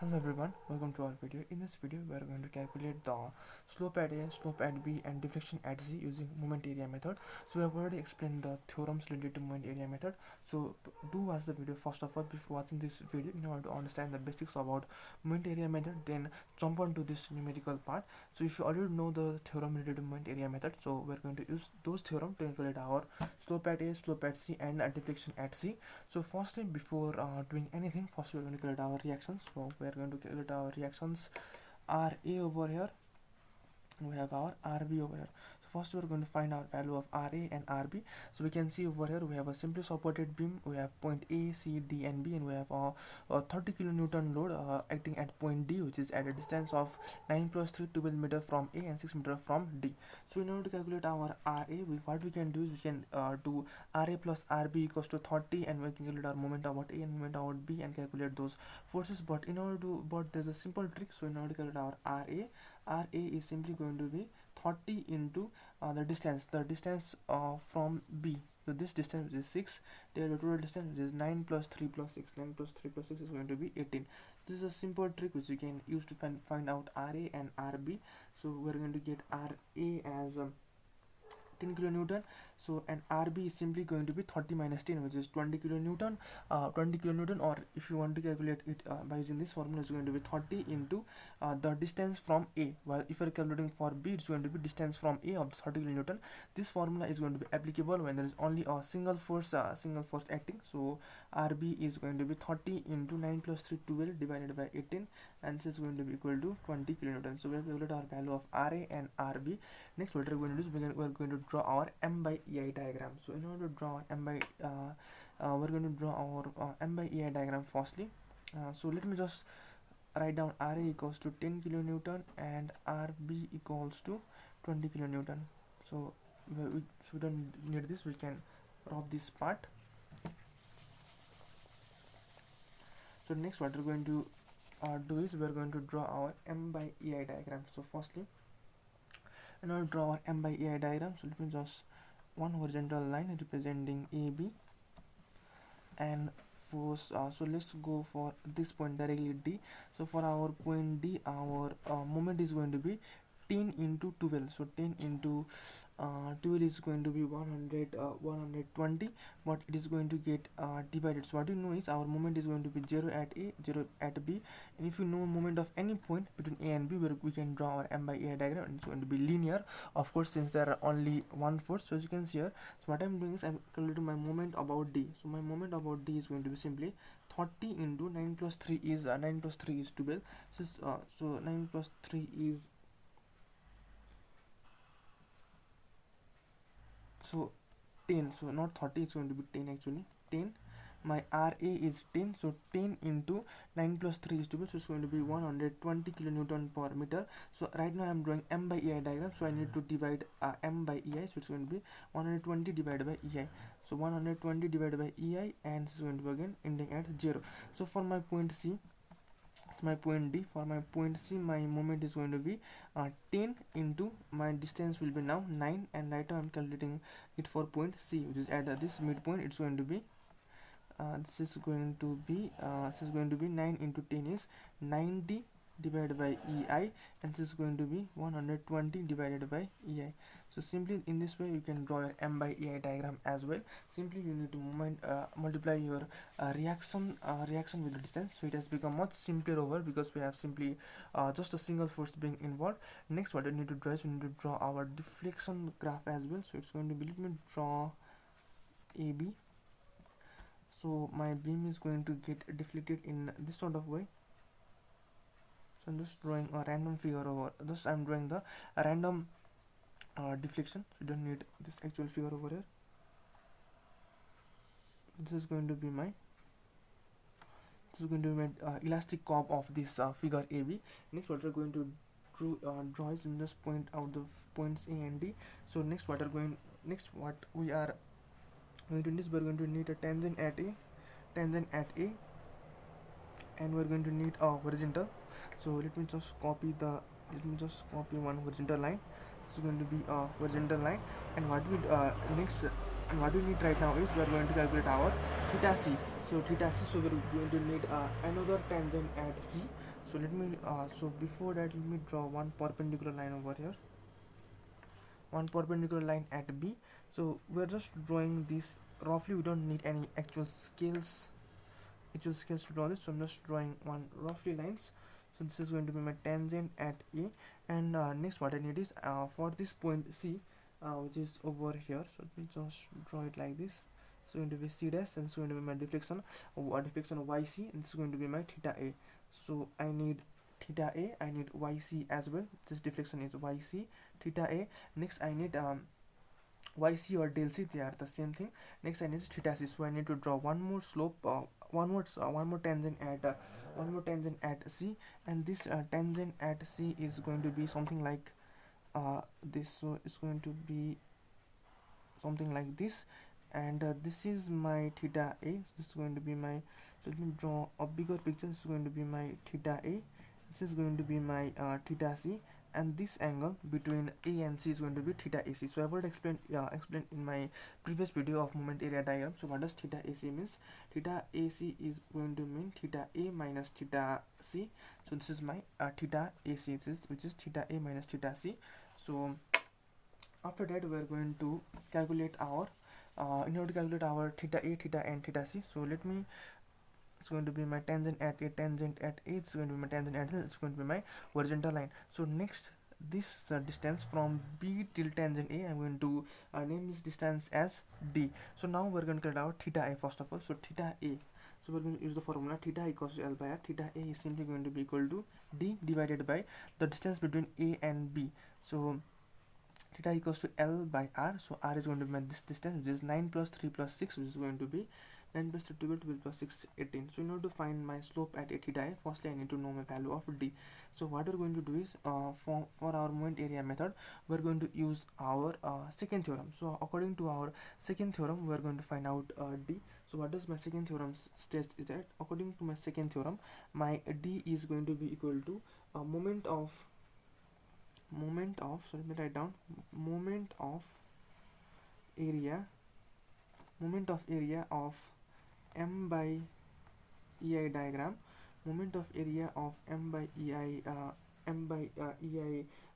Hello everyone, welcome to our video. In this video, we are going to calculate the slope at A, slope at B and deflection at Z using moment area method. So we have already explained the theorems related to moment area method. So do watch the video first of all. Before watching this video, in order to understand the basics about moment area method, then jump on to this numerical part. So if you already know the theorem related to moment area method, so we are going to use those theorem to calculate our slope at A, slope at C and deflection at Z. So firstly, before doing anything, first we are going to calculate our reactions. So we are going to calculate our reactions. RA over here, we have our RB over here. So first we are going to find our value of RA and RB. So we can see over here we have a simply supported beam. We have point A, C, D and B, and we have a 30 kilonewton load acting at point D, which is at a distance of 9 plus 3 12 meter from A and 6 meter from D. So in order to calculate our RA, what we can do is we can do RA plus RB equals to 30, and we can calculate our moment about A and moment about B and calculate those forces. But there's a simple trick. So in order to calculate our RA is simply going to be 30 into the distance from B. So this distance, which is 6, the total distance, which is 9 plus 3 plus 6. 9 plus 3 plus 6 is going to be 18. This is a simple trick which you can use to find out RA and RB. So we're going to get RA as 10 kilonewton. So and RB is simply going to be 30 minus 10, which is 20 kilonewton. 20 kilonewton, or if you want to calculate it by using this formula, is going to be 30 into the distance from A. While if you are calculating for B, it's going to be distance from A of 30 kilonewton. This formula is going to be applicable when there is only a single force acting. So RB is going to be 30 into 9 plus 3 12 divided by 18, and this is going to be equal to 20 kilonewton. So we have calculated our value of RA and RB. Next, what we are going to do is we are going to draw our M by EI diagram. So in order to draw we're going to draw our M by EI diagram firstly. So let me just write down RA equals to 10 kilonewton and RB equals to 20 kilonewton. So we don't need this. We can drop this part. So next, what we're going to do is we're going to draw our M by EI diagram. So firstly, in order to draw our M by EI diagram, so let me just one horizontal line representing AB, and for so let's go for this point directly D. So for our point D, our moment is going to be 10 into 12. So 10 into 12 is going to be 120, but it is going to get divided. So what you know is our moment is going to be 0 at A, 0 at B, and if you know moment of any point between A and B, where we can draw our M by A diagram, and it's going to be linear, of course, since there are only one force. So as you can see here, so what I'm doing is I'm calculating my moment about D. So my moment about D is going to be simply 30 into 9 plus 3 is 9 plus 3 is 12. So 9 plus 3 is so 10. So not 30, it's going to be 10 actually. 10. My RA is 10, so 10 into 9 plus 3 is 12, so it's going to be 120 kilonewton per meter. So right now I'm drawing M by EI diagram, so I need to divide M by EI, so it's going to be 120 divided by EI. So 120 divided by EI, and this is going to be again ending at 0. So for my point C, it's my point D. For my point C, my moment is going to be 10 into my distance will be now 9, and right now I'm calculating it for point C, which is at this midpoint. It's going to be this is going to be 9 into 10 is 90 divided by EI, and this is going to be 120 divided by EI. So simply in this way you can draw your M by EI diagram as well. Simply you need to multiply your reaction with the distance, so it has become much simpler over, because we have simply just a single force being involved. Next, what we need to draw is we need to draw our deflection graph as well. So it's going to be, let me draw AB. So my beam is going to get deflected in this sort of way. So I'm just drawing a random figure over this. I'm drawing the random deflection, so you don't need this actual figure over here. This is going to be my elastic curve of this figure AB. Next, what we're going to draw is, let me just point out the points A and D. So next, what we are going to do is we're going to need a tangent at A, and we're going to need a horizontal. So let me just copy one horizontal line. This is going to be a horizontal line, and what we need right now is we are going to calculate our theta C. So theta C, so we're going to need another tangent at C. So let me so before that, let me draw one perpendicular line over here, one perpendicular line at B. So we're just drawing this roughly, we don't need any actual scales to draw this, so I'm just drawing one roughly lines. So this is going to be my tangent at A, and next what I need is for this point C, which is over here, so let me just draw it like this. So going to be C dash, and it's going to be my deflection of YC, and this is going to be my theta A. So I need theta A, I need YC as well. This deflection is YC, theta A. Next I need YC or del C, they are the same thing. Next I need theta C, so I need to draw one more slope, one more tangent at C, and this tangent at C is going to be something like this. So it's going to be something like this, and this is my theta A. So this is going to be my, so let me draw a bigger picture. This is going to be my theta A, this is going to be my theta C, and this angle between A and C is going to be theta AC. So I've already explained in my previous video of moment area diagram. So what does theta AC means? Theta AC is going to mean theta A minus theta C. So this is my theta AC, which is theta A minus theta C. So after that we are going to calculate our in order to calculate our theta A, theta and theta C. So let me, it's going to be my tangent at A, it's going to be my tangent at A, it's going to be my horizontal line. So next, this distance from B till tangent A, I'm going to name this distance as D. So now we're going to calculate our theta A first of all. So theta A, so we're going to use the formula theta equals to L by R. Theta A is simply going to be equal to D divided by the distance between A and B. So theta equals to L by R. So R is going to be this distance, which is 9 plus 3 plus 6, which is going to be 9 plus 2 12, 12 plus 6 18. So in order to find my slope at theta A, firstly I need to know my value of D. So what we're going to do is for our moment area method, we're going to use our second theorem. So according to our second theorem, we're going to find out D. So what does my second theorem states is that according to my second theorem, my D is going to be equal to moment of, so let me write down moment of area of M by EI diagram, moment of area of M by EI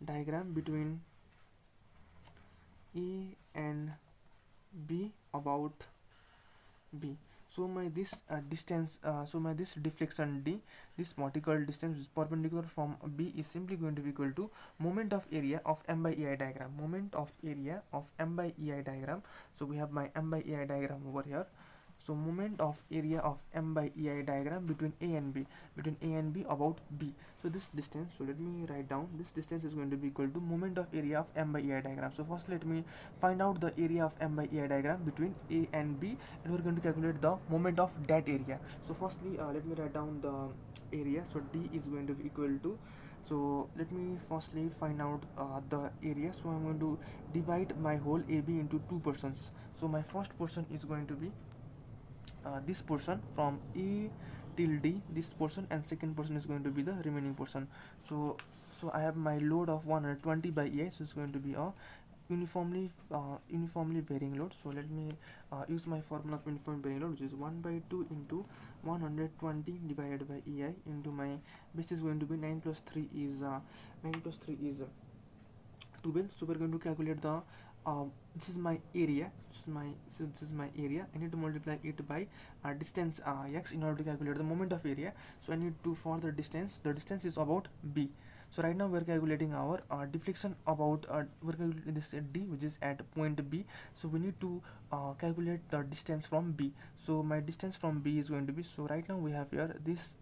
diagram between A and B about B. So my this distance, so my this deflection D, this vertical distance is perpendicular from B, is simply going to be equal to moment of area of M by EI diagram. Moment of area of M by EI diagram. So we have my M by EI diagram over here. So moment of area of M by EI diagram between A and B, about B. So this distance, so let me write down, this distance is going to be equal to moment of area of M by EI diagram. So first let me find out the area of M by EI diagram between A and B, and we're going to calculate the moment of that area. So firstly let me write down the area. So D is going to be equal to, so let me firstly find out the area. So I'm going to divide my whole AB into two portions. So my first portion is going to be this portion from A till D, this portion, and second portion is going to be the remaining portion. So I have my load of 120 by EI, so it's going to be a uniformly varying load. So let me use my formula of uniform varying load, which is 1 by 2 into 120 divided by EI into my base is going to be 9 plus 3 is 12. So we're going to calculate the this is my area, this is my area. I need to multiply it by distance x in order to calculate the moment of area. So I need to, for the distance is about B. So right now we're calculating our deflection about we're calculating this at D, which is at point B. So we need to calculate the distance from B. So my distance from B is going to be, so right now we have here this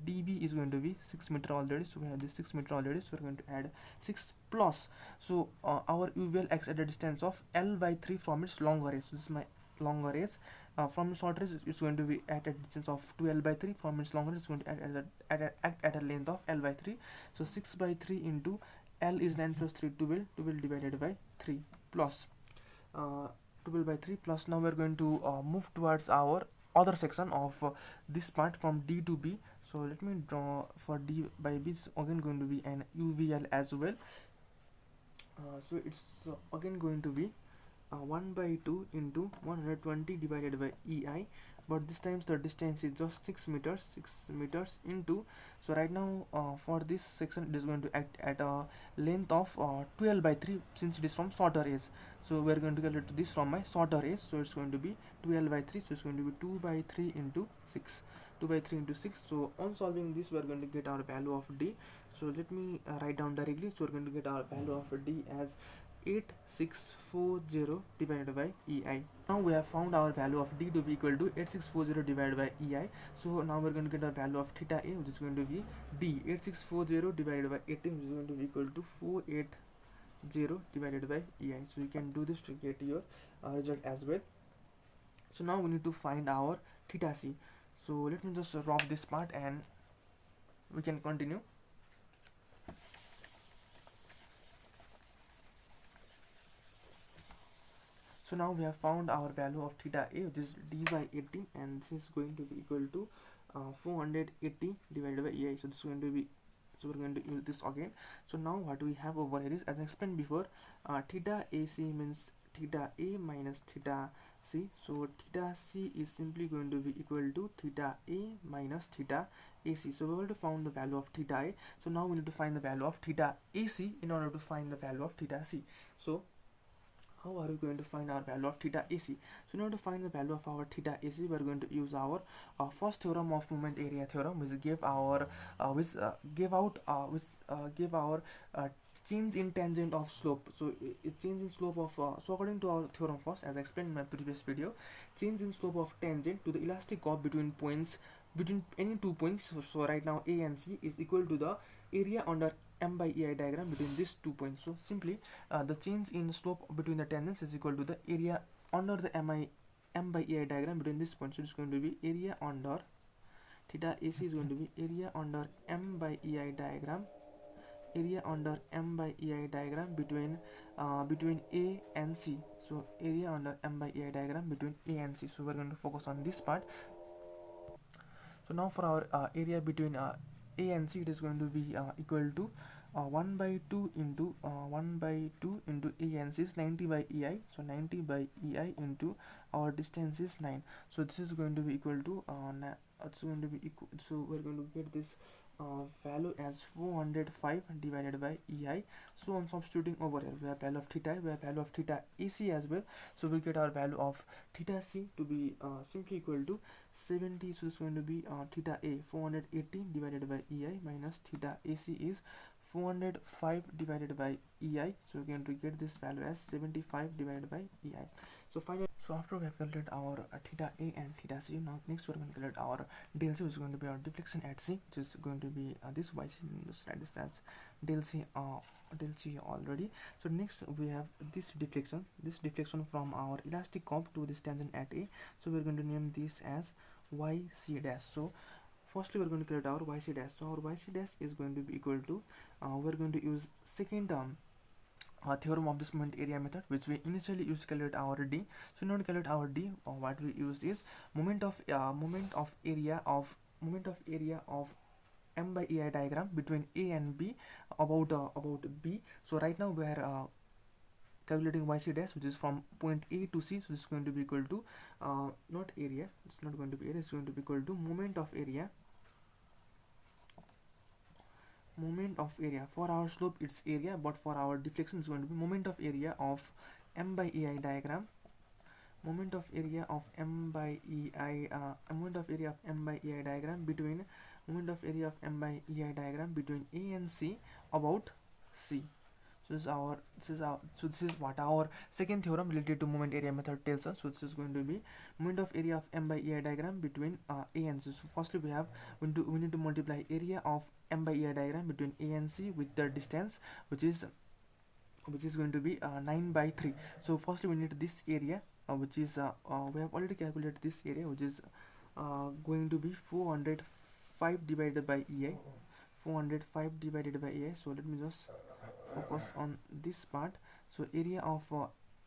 dB is going to be 6 meter already. So we have this 6 meter already, so we're going to add 6 plus, so our UVL x at a distance of L by 3 from its longer edge. So this is my longer edge. From its shorter edge, it's going to be at a distance of 2L by 3. From its longer edge, it's going to act at a length of L by 3. So 6 by 3 into L is 9 plus 3, 12 divided by 3 plus 12 by 3 plus. Now we're going to move towards our other section of this part from D to B. So let me draw for D by B. It's again going to be an UVL as well. So it's again going to be 1 by 2 into 120 divided by EI but this time the distance is just 6 meters into. So right now for this section it is going to act at a length of 12 by 3, since it is from shorter edge. So we are going to calculate this from my shorter edge, so it's going to be 12 by 3, so it's going to be 2 by 3 into 6, 2 by 3 into 6. So on solving this we are going to get our value of d. So let me write down directly. So we're going to get our value of d as 8640 divided by ei. Now we have found our value of d to be equal to 8640 divided by ei. So now we're going to get our value of theta a, which is going to be d 8640 divided by 18, which is going to be equal to 480 divided by ei. So you can do this to get your result as well. So now we need to find our theta c. So let me just wrap this part and we can continue. So now we have found our value of theta a, which is d by 18, and this is going to be equal to 480 divided by ei. So this is going to be, so we're going to use this again. So now what we have over here is, as I explained before, theta ac means theta a minus theta c. So theta c is simply going to be equal to theta a minus theta ac. So we already found the value of theta a. So now we need to find the value of theta ac in order to find the value of theta c. So how are we going to find our value of theta AC? So in order to find the value of our theta AC, we are going to use our first theorem of moment area theorem, which give our change in tangent of slope. So change in slope of so according to our theorem first, as I explained in my previous video, change in slope of tangent to the elastic curve between points, between any 2 points. So right now A and C is equal to the area under m by ei diagram between these 2 points. So simply the change in slope between the tangents is equal to the area under the m by ei diagram between this point. So it's going to be area under theta AC is going to be area under m by ei diagram, area under m by ei diagram between A and C. So area under m by ei diagram between A and C. So we're going to focus on this part. So now for our area between A and C, it is going to be equal to 1 by 2 into A and C is 90 by ei. So 90 by ei into our distance is 9. So this is going to be equal to it's going to be equal. So we're going to get this value as 405 divided by ei. So on substituting over here, we have value of theta, we have value of theta AC as well. So we'll get our value of theta C to be simply equal to 70. So it's going to be theta A 480 divided by ei minus theta AC is 405 divided by ei. So we're going to get this value as 75 divided by ei. So finally, so after we have calculated our theta A and theta C, now next we're going to calculate our del C, which is going to be our deflection at C, which is going to be this y c. Just write this as del C already. So next we have this deflection from our elastic curve to this tangent at A. So we're going to name this as yc dash. So firstly we're going to calculate our yc dash. So our yc dash is going to be equal to we're going to use second theorem of this moment area method, which we initially used to calculate our d. So in order to calculate our d, what we use is moment of area of m by ei diagram between A and B about B. So right now we are calculating yc dash, which is from point A to C. So this is going to be equal to not area, it's not going to be area, it's going to be equal to moment of area for our slope it's area, but for our deflection it's going to be moment of area of m by ei diagram, moment of area of m by ei diagram between A and C about C. So this is what our second theorem related to moment area method tells us. So this is going to be moment of area of m by ei diagram between A and C. So firstly we need to multiply area of m by ei diagram between A and C with the distance, which is going to be 9 by 3. So firstly we need this area, which is we have already calculated this area, which is going to be 405 divided by ei. So let me just focus on this part. So area of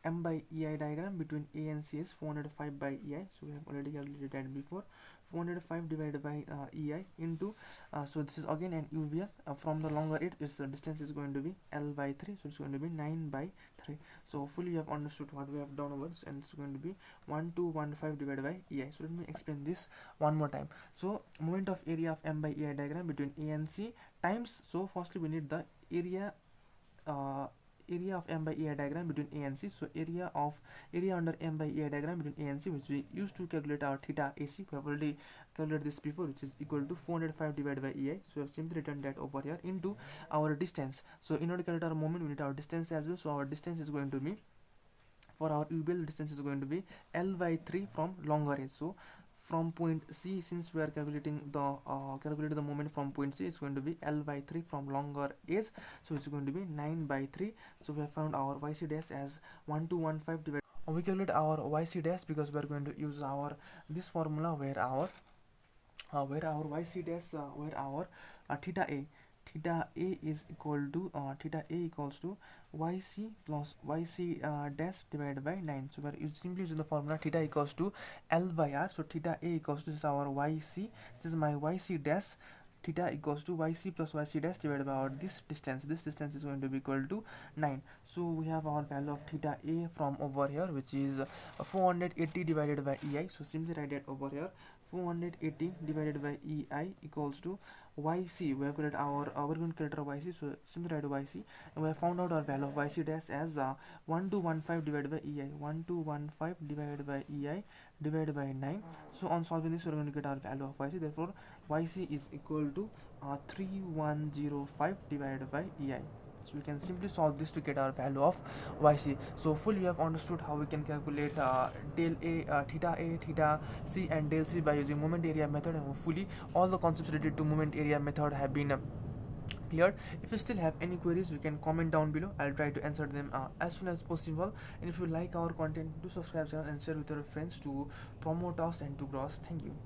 m by ei diagram between A and C is 405 by ei. So we have already calculated that before, 405 divided by EI into so this is again an UVL from the longer edge, its distance is going to be L by 3, so it's going to be 9 by 3. So hopefully you have understood what we have done over, and it's going to be 1215 divided by EI. So let me explain this one more time. So moment of area of M by EI diagram between A and C times, so firstly we need the area of M by EI diagram between A and C. So area under M by EI diagram between A and C, which we used to calculate our theta AC. We have already calculated this before, which is equal to 405 divided by EI. So we have simply written that over here into our distance. So in order to calculate our moment, we need our distance as well. So our distance is going to be, for our UBL distance is going to be L by 3 from longer edge. So from point C, since we are calculating the moment from point C, it's going to be L by 3 from longer edge, so it's going to be 9 by 3. So we have found our YC dash as 1215 divided. We calculate our YC dash because we are going to use our this formula where our YC dash where our theta A is equal to YC plus YC dash divided by 9. So we are simply using the formula theta equals to L by R. So theta A equals to, this is our YC, this is my YC dash, theta equals to YC plus YC dash divided by our this distance is going to be equal to 9. So we have our value of theta A from over here, which is 480 divided by EI. So simply write that over here, 480 divided by EI equals to YC. We have calculated we're going to calculate our YC, so simply write YC, and we have found out our value of YC dash as 1215 divided by EI, 1215 divided by EI divided by 9. So on solving this, we're going to get our value of YC. Therefore YC is equal to 3105 divided by EI. So we can simply solve this to get our value of YC. So fully you have understood how we can calculate del A, theta C and del C by using moment area method, and hopefully all the concepts related to moment area method have been cleared. If you still have any queries, you can comment down below. I'll try to answer them as soon as possible. And if you like our content, do subscribe channel and share with your friends to promote us and to grow us. Thank you.